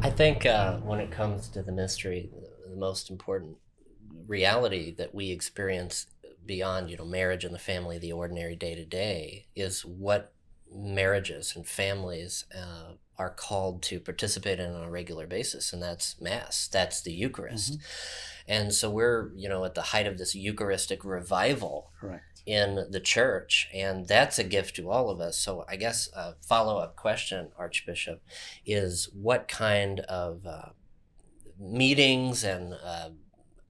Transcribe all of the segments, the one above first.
I think when it comes to the mystery, the most important reality that we experience beyond, marriage and the family, the ordinary day to day, is what marriages and families are called to participate in on a regular basis, and that's Mass. That's the Eucharist. Mm-hmm. And so we're, at the height of this Eucharistic revival. Correct. In the church, and that's a gift to all of us. So I guess a follow-up question, Archbishop, is what kind of meetings and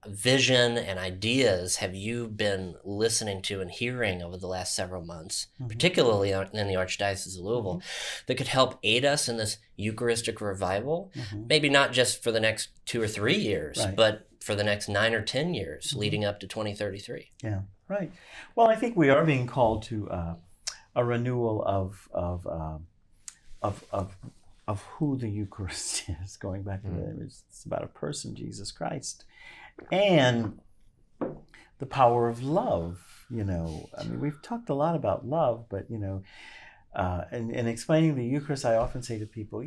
vision and ideas have you been listening to and hearing over the last several months, particularly in the Archdiocese of Louisville, that could help aid us in this Eucharistic revival? Maybe not just for the next 2 or 3 years, but for the next 9 or 10 years leading up to 2033. Yeah, right. Well, I think we are being called to a renewal of who the Eucharist is. Going back to the image, it's about a person, Jesus Christ, and the power of love. I mean, we've talked a lot about love, but in explaining the Eucharist, I often say to people,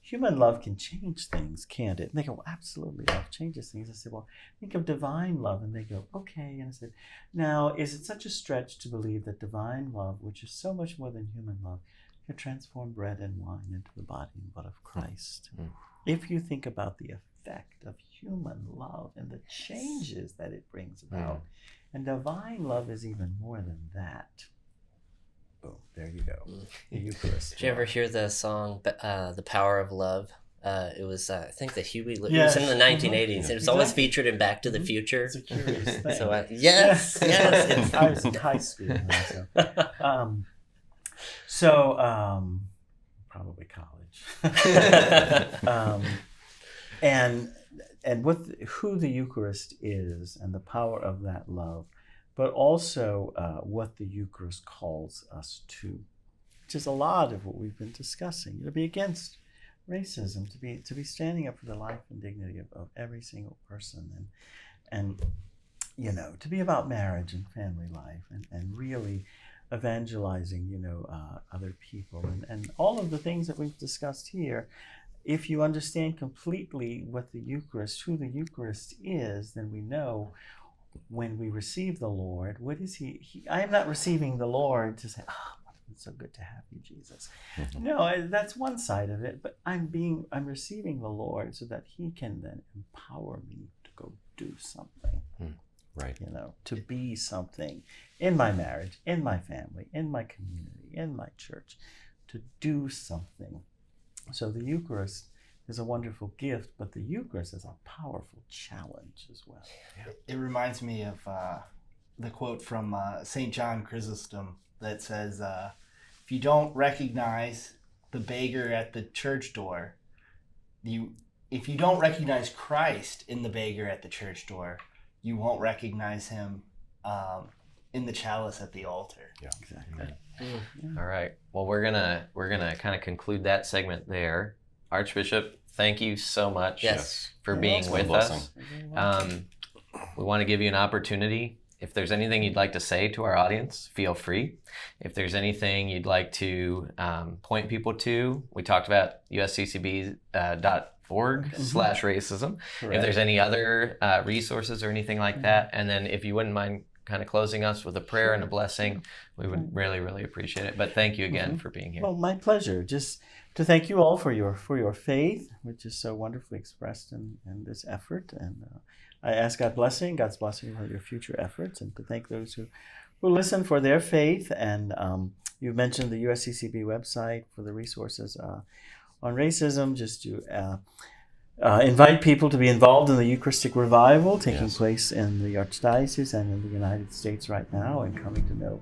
human love can change things, can't it? And they go, well, absolutely, love changes things. I said, well, think of divine love. And they go, okay. And I said, now, is it such a stretch to believe that divine love, which is so much more than human love, can transform bread and wine into the body and blood of Christ? If you think about the effect of human love and the changes that it brings about, and divine love is even more than that. Boom, there you go. The Eucharist. Did you ever hear the song, The Power of Love? It was, I think, it was in the 1980s. It was always featured in Back to the Future. It's a curious thing. So, yes. I was in high school. Probably college. And who the Eucharist is and the power of that love, but also what the Eucharist calls us to, which is a lot of what we've been discussing. To be against racism, to be standing up for the life and dignity of every single person, and to be about marriage and family life, and really evangelizing other people, and all of the things that we've discussed here. If you understand completely what the Eucharist, who the Eucharist is, then we know when we receive the Lord, what is I am not receiving the Lord to say, it's so good to have you, Jesus. No, that's one side of it, but I'm receiving the Lord so that he can then empower me to go do something. Right. To be something in my marriage, in my family, in my community, in my church, to do something. So the Eucharist is a wonderful gift, but the Eucharist is a powerful challenge as well. It reminds me of the quote from St. John Chrysostom that says, if you don't recognize the beggar at the church door, if you don't recognize Christ in the beggar at the church door, you won't recognize him in the chalice at the altar. Yeah, exactly. All right. Well, we're gonna kind of conclude that segment there. Archbishop, thank you so much for being with us. We want to give you an opportunity. If there's anything you'd like to say to our audience, feel free. If there's anything you'd like to point people to, we talked about usccb.org/racism. If there's any other resources or anything like that, and then if you wouldn't mind kind of closing us with a prayer and a blessing, we would really, really appreciate it. But thank you again for being here. Well, my pleasure. Just to thank you all for your faith, which is so wonderfully expressed in this effort. And I ask God's blessing for your future efforts, and to thank those who listen for their faith. And you mentioned the USCCB website for the resources on racism, just to invite people to be involved in the Eucharistic revival taking place in the Archdiocese and in the United States right now, and coming to know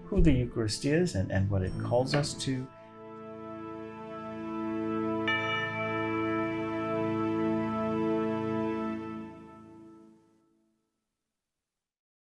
who the Eucharist is and what it calls us to.